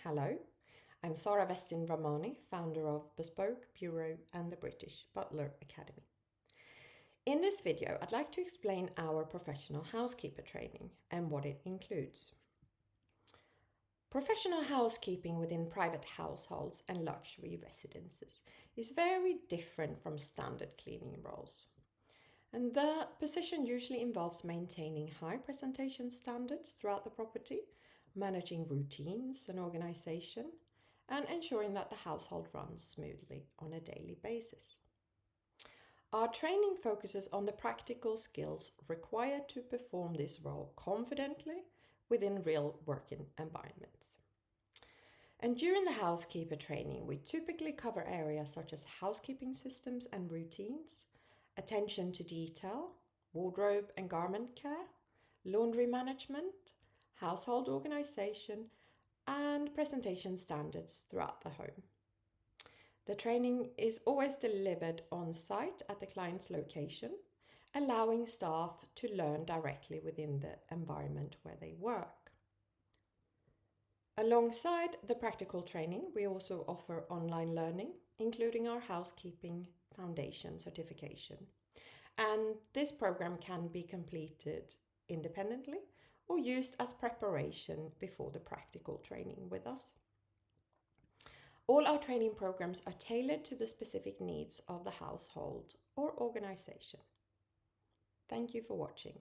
Hello, I'm Sara Vestin Rahmani, founder of Bespoke, Bureau and the British Butler Academy. In this video, I'd like to explain our professional housekeeper training and what it includes. Professional housekeeping within private households and luxury residences is very different from standard cleaning roles. And the position usually involves maintaining high presentation standards throughout the property, managing routines and organisation, and ensuring that the household runs smoothly on a daily basis. Our training focuses on the practical skills required to perform this role confidently within real working environments. And during the housekeeper training, we typically cover areas such as housekeeping systems and routines, attention to detail, wardrobe and garment care, laundry management, household organisation, and presentation standards throughout the home. The training is always delivered on site at the client's location, allowing staff to learn directly within the environment where they work. Alongside the practical training, we also offer online learning, including our housekeeping foundation certification. And this program can be completed independently or used as preparation before the practical training with us. All our training programs are tailored to the specific needs of the household or organisation. Thank you for watching.